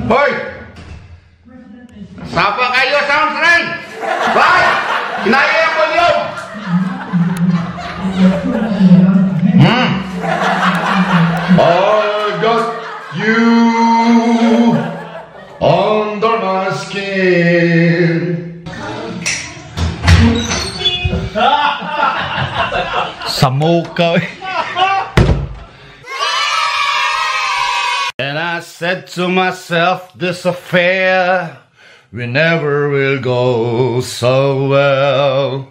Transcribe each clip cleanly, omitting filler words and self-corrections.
Hoy! Sapa kayo sa train! Hoy! Kinaya ko yun! I got you under my skin. Samoka. And I said to myself, this affair, we never will go so well.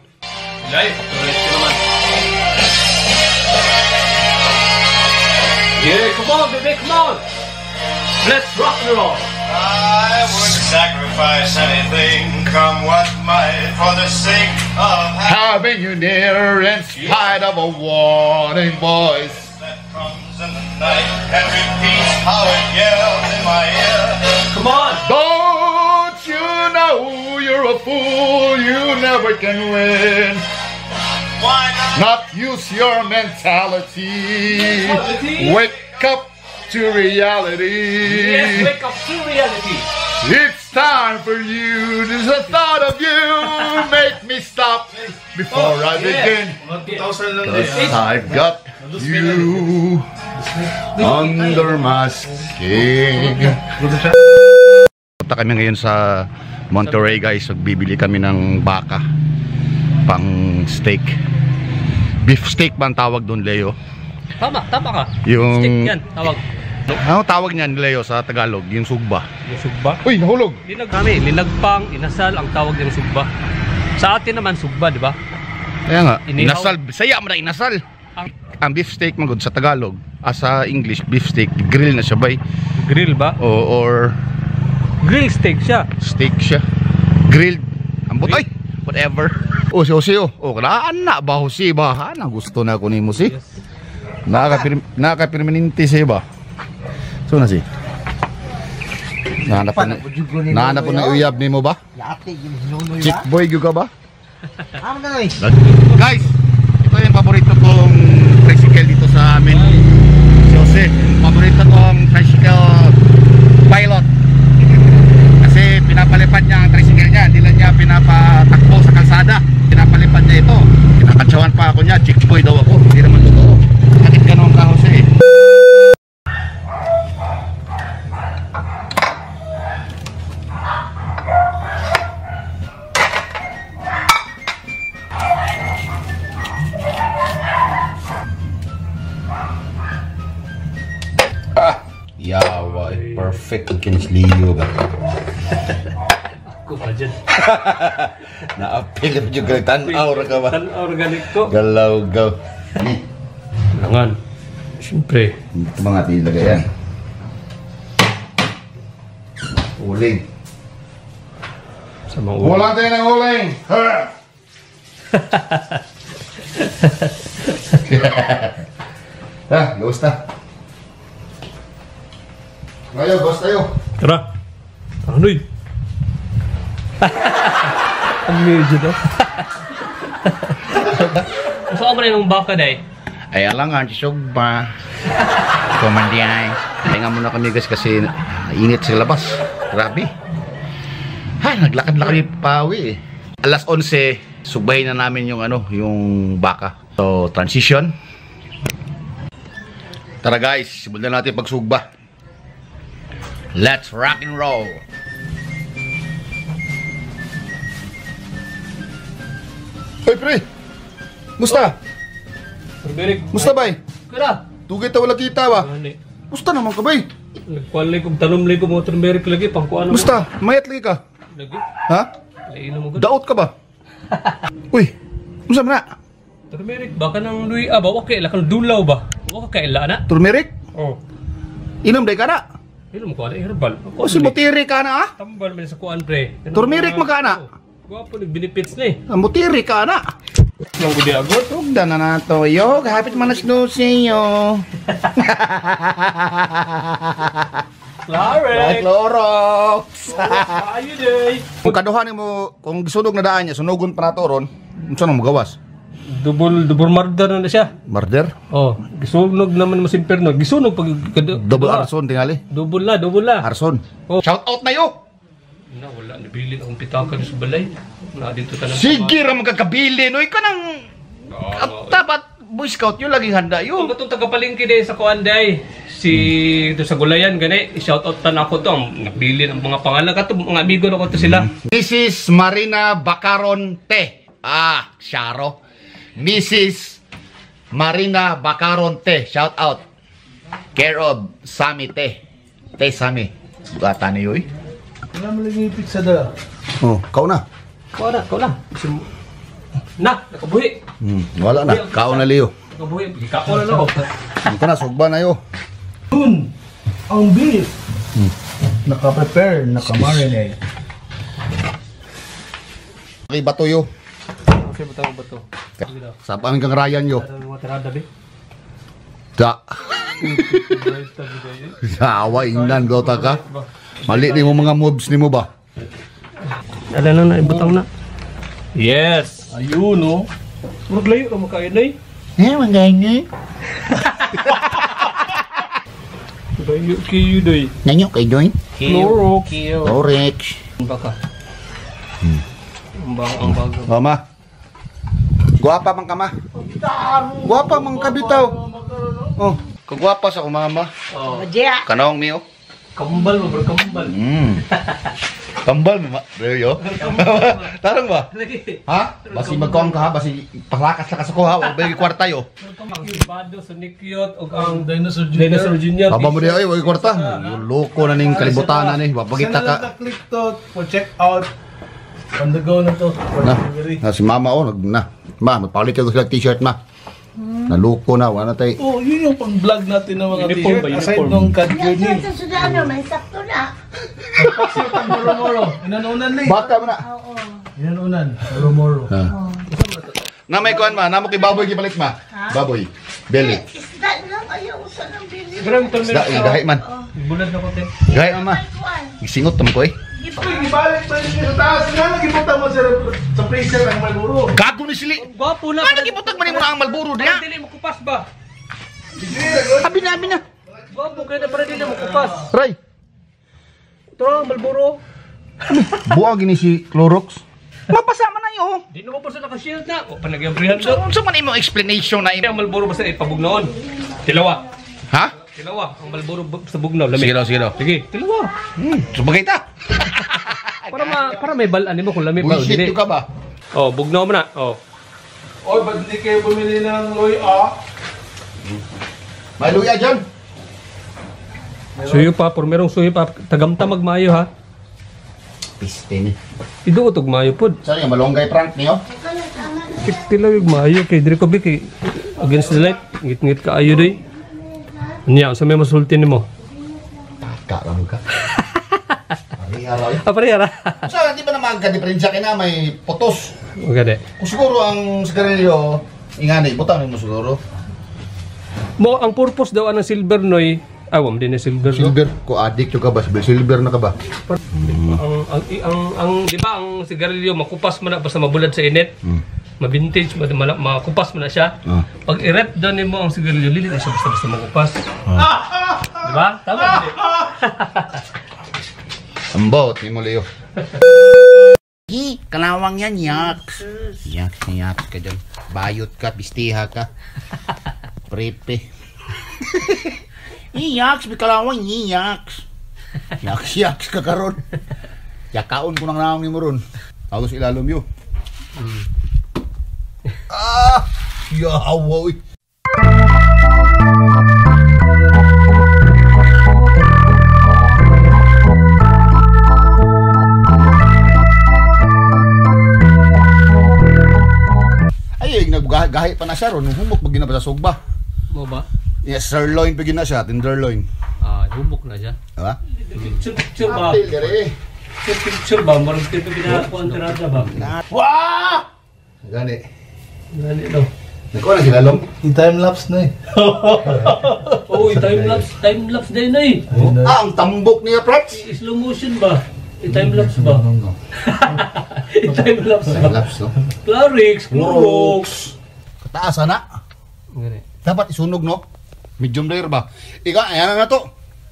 Yeah, come on, baby, come on. Let's rock and roll. I would sacrifice anything, come what might, for the sake of Having you near in spite of a warning voice that comes in the night and repeats how it yells in my ear. Come on. Don't you know you're a fool, you never can win. Why not? Not use your mentality. Mentality? Wake up to reality. Yes, wake up to reality. It's time for you. There's a thought of you. Make me stop before I begin. 'Cause I've got you under my skin. Punta kami ngayon sa Monterey, guys. Magbibili kami ng baka pang steak. Beef steak ba ang tawag doon, Leo? Tama ka. Yung Stick yan, tawag. ano tawag niyan, Leo, sa Tagalog? Yung sugba. Yung sugba. Uy, nahulog. Linagpang, inasal ang tawag ng sugba. Sa atin naman sugba, di ba? Kaya nga, Inihaw. inasal. Saya mo na inasal. Ang beef steak magod sa Tagalog. Sa English, beef steak, grill na siya bay. Grill ba? Or Grill steak siya. steak siya. Grilled. Ambot ay, whatever. O si Jose, kanaan na ba Jose ba? Ang gusto na ko ni mo si. Nakapirmininte siya ba? So na si. Nahanap po na uyab ni mo ba? Chick boy ka ba? Guys, ito yung paborito kong tricycle dito sa amin. Si Jose, paborito kong tricycle pilot. Kasi pinapalipad niya ang tricycle niya, hindi lang niya pinapatakbo sa kalsada. Pinapalipad niya ito. Kinakatsawan pa ako niya, chick boy daw ako. Hindi naman totoo. Bakit ganun ka, Jose? Yawa, perfect ang kinisliyo ba? Ako pa dyan. Naapil yung tanaw ka ba? Tanaw organic ko. Galaw-gaw. Langan. Siyempre. Ito mga tilaga yan. Uling. Sa mga uling. Wala tayo ng uling! Gawas na. Ngayon, gawas tayo. Tara. Anoy. Ang medyo daw. Gusto ka ba rin ng baka day? Ay, alangan, sisugba. Kumandiay. Pahinga muna kami guys kasi init sa labas. Grabe. Ay, naglakad-lakad yung pawi eh. Alas 11, sugbahin na namin yung yung baka. So, transition. Tara guys, simulan natin pagsugba. Let's rock and roll. Hoy pre. Musta? Turmeric. Musta bay? Kira. Tugay ta wala kita ba? Ani. Musta naman ka bay? Nagkuanlay kong tanumlay ko mga turmeric lagi pang kuan. Musta? Mayat lagi ka? Lagi. Ha? Lainom mo gud. Daot ka ba? Uy. Musta man na? Turmeric baka nang luy ba okay la kan dulaw ba? Wa ka kaila na. Turmeric? Oh. Inom day ka na? Inom ko ana herbal. O si mutiri ka na ah? Tambal man sa kuan pre. Turmeric magana? Gwapo nag benefits ni. Mutiri ka na? Yang gudi agot. Tugda na na to yo. Kahapit man na sinusi yo. Like Clorox. Ayun day. Kung kaduhan mo, kung gisunog na daan niya, sunugon pa nato ron, unsa nang magawas? Double murder na siya. Murder? Oh, gisunog naman mo simperno. Gisunog pag Double arson tingali. Double na. Arson. Oh. Shout out na yo. Na wala nabilin akong pitakan sa balay. Na dito tanang. Sige ra magkakabili no ika nang dapat Boy Scout yung laging handa Yung yun. gatong tagapalingki day sa Kuanday. Si ito sa Gulayan gani, i-shout out tan ako to. Nabili ng mga pangalan kato mga amigo na ko to sila. Mrs. Marina Bacaron Te. Sharo. Mrs. Marina Bacaron Te. Shout out. Care of Sami Te. Te Sami. Bugatan niyo eh. Wala mo lang yung pizza da. Oh, kau na. Kau na. Na, nakabuhi. Wala na. Kau na Leo. Nakabuhi. Ikaw na lang ako. Ito na, sugba na yo. Yun! Ang beef! Naka-prepare, naka-marinate. Okay, bato yo. Okay, ba to? Sa paming kang Ryan yo. Mga tirada be. Da. Sawa, ingnan daw ta ka. Mali ni mo mga moves ni mo ba? Ala na, ibutang na. Yes! Ayun, no? Maglayo ka makain na eh. Manganyi. Layo kayo day. Nanyo kay Joy. Clorox. Orex. Baka. Ang bago. Mama. Guwapa man ka ma. Guwapa man ka bitaw. Oh, kagwapa sa mama. Oh. Kanawang miyo. Kambal mo, bro. Kambal. Kambal mo, Reo. Tarang ba? Lagi. Ha? Basi magkong ka ha, basi pahlakas-lakas ako ha, wala ba yung kwarta yo? Ang Bado, Sonikiot, o ang Dinosaur Dinosaur Junior. Haba mo di ay, wala yung kwarta. Loko na ning kalibutan na ni, wapagita ka. click to for check out. On the go na to. For delivery. Si mama oh, magpalit ko sila t-shirt ma. Naloko na, wala tayo. Oh, yun yung pang-vlog natin ng mga Uniform t-shirt. ba? Aside Uniform. nung cut journey. Sa Sudano, may sakto na. Moro-moro. Inanunan na eh. Baka mo na. Oo. Inanunan. Moro-moro. Na may kuhan ma, namo kay baboy gipalit ma. Baboy. Belly. Isda lang, ayaw usan ng bili. Grang terminal. Isda, gahi man. Bulad na ko te. Gahi man ma. Gisingot tam ko eh. Ibalik pa rin sa taas. Nga nagipunta mo sa freezer ang Malboro. Gago ni sili. Gwapo na. Ano gibutag man mo na ang Malboro diha? Dili mo kupas ba? Abi na. Gwapo kaya na para dili mo kupas. Ray. Ito ang Malboro. Buag ni si Clorox. Mapasama na yo. Di naman pa sa naka-shield na. O panagyabrihan So, so. unsa man imo explanation na Ang imo? Malboro basta ipabugnaon. Tilawa. Ha? Tilawa. Ang Malboro sa bugnaw. Lami. Sige daw. Sige. Tilawa. Subagay ta. Para may balaan mo kung lami ba o Bullshit dili. ka ba? Oh, bugnaw mo na. Oh. Oy, ba't hindi kayo bumili ng Loy A? May luya dyan. Suyo pa, por merong suyo pa. Tagamta magmayo ha. Piste ni. Iduotog mayo pod. Saan yung malonggay prank niyo? Tilaw yung mayo kay dire ko bi kay against the light. Ngit-ngit ka ayo day. Nya, sa may masulti nimo. Karam ka. Ari-araw. Apare ara. Sa di ba na magka-diferensya kay na may putos? Magade. Kung siguro ang sigarilyo, ingani, butang mo siguro. Mo ang purpose daw ng silver noy. Awam din na silver. No? Silver, ko addict ka ba? Silver na ka ba? Ang di ba ang sigarilyo makupas mo na basta mabulad sa init. Ma-vintage, makupas mo na siya. Pag i-rep doon mo ang sigarilyo, lili na siya basta makupas. Di ba? Tama hindi. Ambot, ni mo Leo. Kalawang yan, yaks. Yaks ka dyan. Bayot ka, bistiha ka. Prepe. Yaks, may kalawang yaks. Yaks ka karon. Yakaon ko nang naong ni mo ron. Tapos ilalom yun. Yahaw, uy. Ay, naggahi pa na siya ron. Humok pag ginaba sa sugba. Mo ba? Yes, sirloin pag na siya. Tenderloin. Ah, humok na siya. Diba? Picture ba? Apil, dire. Picture ba? Marang tipo ginagawa ang tirada ba? Wah! Gani. Gani daw. Ikaw na kinalong. I-time-lapse na eh. Oh, time-lapse din na eh. Ang tambok niya, Prats. Slow motion ba? I-time-lapse ba? I-time-lapse ba? Time-lapse, no? Clarix, Clorox. Kataas na. Gani. Dapat isunog, no? Medium rare ba? Ika, ayan na to.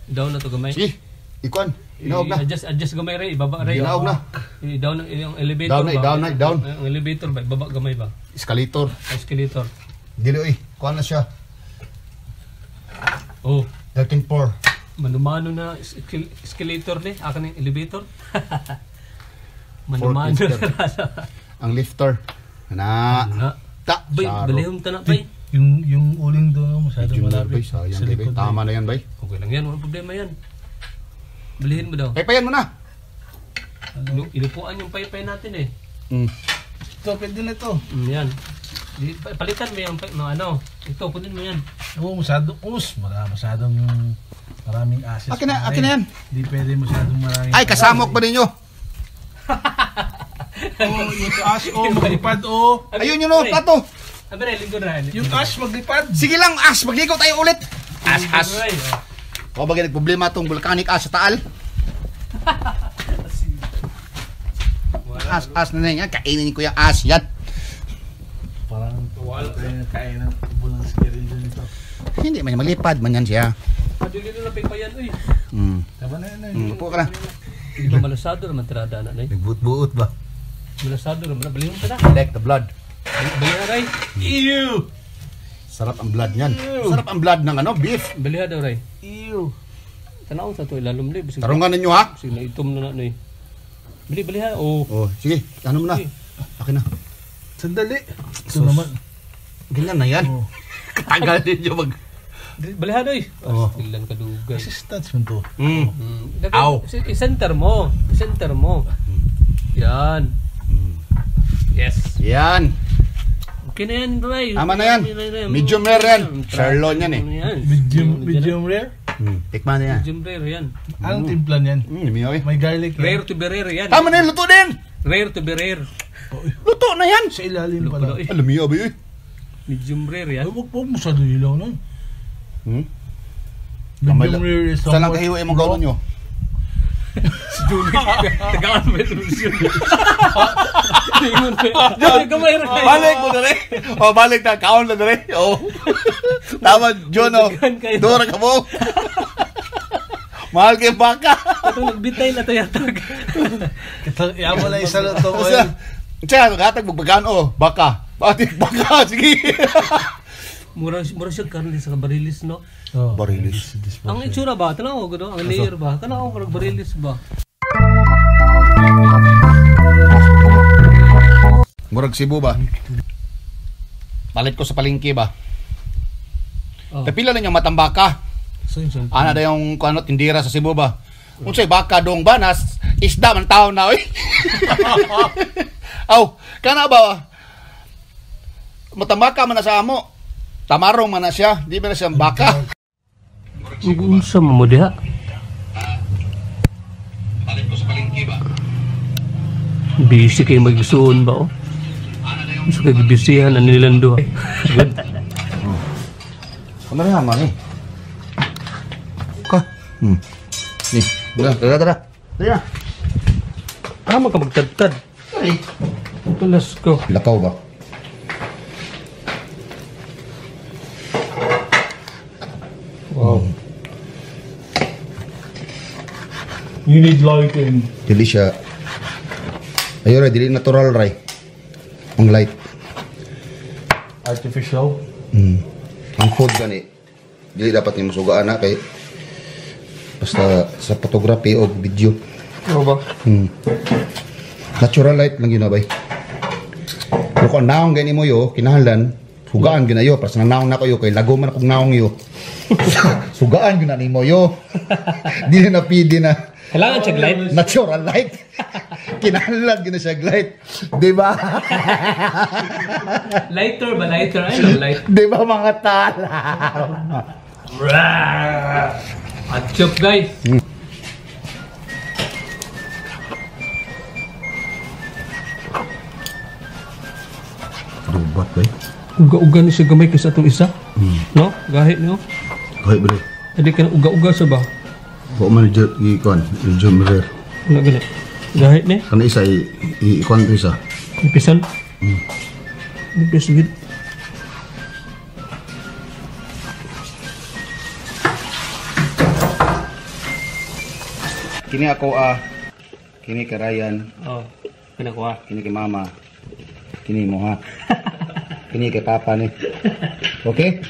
Down na to gamay. Sige, ikuan. Inaog na. Adjust gamay rin, ibaba rin. Inaog na. Down yung elevator Down na, ba? down na, down. Ang elevator ba? Ibaba gamay ba? Escalator. Escalator. Dili, oy. Kuha na siya. Oh, 13 floor. manumano na escalator ni, akan yung elevator. Manumano na. Ang lifter. Na. Ta. Bay, balihom ta na, bay. Yung uling doon masyadong malapit. Sayang, bay. Tama na yan, bay. Okay lang yan, walang problema yan. Balihin mo daw. Paypayan mo na. Inupuan yung paypay natin eh. Ito, pwede na ito. Yan. Palitan mo yung ano. Ito, kunin mo yan. Oo, masyadong masyadong maraming assets. Akin na yan. Hindi pwede masyadong maraming. Ay, kasamok pa ninyo. Oh, yung ash, maglipad, oh. Ayun yun, oh, plato. Abere, linggo na. Yung ash, maglipad. Sige lang, Ash, magligaw tayo ulit. Ash. O bagay nagproblema itong volcanic ash sa taal. Ash na yan. Kainin ko yung ash yan. Parang wala kain ng tubo ng skirilyo nito. Hindi man malipad man yan siya. Padili na paypayan, uy. Tama na yan. Upo ka na. Di ba malasado naman tirada na, eh? Nagbuot-buot ba? Malasado naman. Balihon ka na. Collect the blood. Balihan na, Ray. Ew! Sarap ang blood niyan. Sarap ang blood ng ano, beef. Balihan daw, Ray. Ew. Tanaw sa ito, ilalom na, eh. Tarungan ninyo ha. Sige na, itom na na, eh. Balihan, oh. Oh, sige. Ano mo na? Akin na. Sandali. Ito naman. Ganyan na yan. Oh. Katagal ninyo mag... Balihan, eh. Oh. Ilan kadugay. Assistance mo to. Aw. I-center mo. I-center mo. Yan. Yes. Yan. Okay na yan, Ray. Tama na yan. Medium rare yan. Sirloin yan eh. Medium rare? Tikman na yan. Medium rare yan. Anong timpla niyan? Miyoy. May garlic yan. Rare to be rare yan. Tama na yan, luto din. Rare to be rare. Luto na yan. Sa ilalim pala. Alam mo yun, Medium rare yan. Ay, huwag po masyado ilaw nun. Kamay Medium rare is Saan lang kahiwa yung mga gawin nyo? Si Julie. Tagaan mo ito si Julie. Gamay rin kayo. Balik mo na rin. O, balik na. Kaon na rin. O. Tama, John, o. Dora ka mo. Mahal kayo baka. Ito nagbitay na ito yatag. Iyan mo lang isa lang ito. Siya, gatag magbagaan, o. Baka. Bakit baka? Sige. Mura siya karne sa barilis, no? Barilis. Ang itsura ba? Tanaw ko, no? Ang layer ba? Tanaw ko, barilis ba? Murag Cebu ba? Palit ko sa palengke ba? Tapila na niyang matambaka. Ana da yung ano, tindira sa Cebu ba? Kung sa'y baka dong ba, isda man tao na, oy. Aw, kana ba? Matambaka man na sa amo. Tamarong man na siya, di ba na siyang baka? Unsa mo diha? Palit ko sa palengke ba? Busy kayo magsuon ba, oh? Gusto kayo bisihan ang nilando. Ano rin naman eh? Ka? Nih, tara. Tara. Tama ka magtadtad. Ay. Tulas ko. Lakaw ba? Wow. You need lighting. Dili siya. Ayun, dili natural, ray. Ang light. Artificial. Ang food gani. Dili dapat ni masugaan na kay basta sa photography o video. Ano ba? Natural light lang yun, bay. Pero kung naong gani mo yo, kinahanglan, sugaan ginayo. Pas na naong na kayo, kay lago man akong naong yo. Sugaan gina ni mo yo. Dili na pidi na. Kailangan check light. Natural light. Kinahanglan gina siya light. Diba? Lighter ba? Lighter? Ay, light. Diba mga tala? Hot chop, guys. Rubat, bay. Uga-uga ni siya gamay kasi itong isa. No? Gahit niyo. Kahit bro. Hindi ka na uga-uga siya ba? Huwag man i-ikon. I-John River. Wala ganit. Gahit ni. Kana isa i-ikon ko isa. Nipisan. Nipis gid. Kini ako kini kay Ryan, Oh, pinakuha. kini kay Mama. Kini mo ha. Kini kay Papa ni. Okay?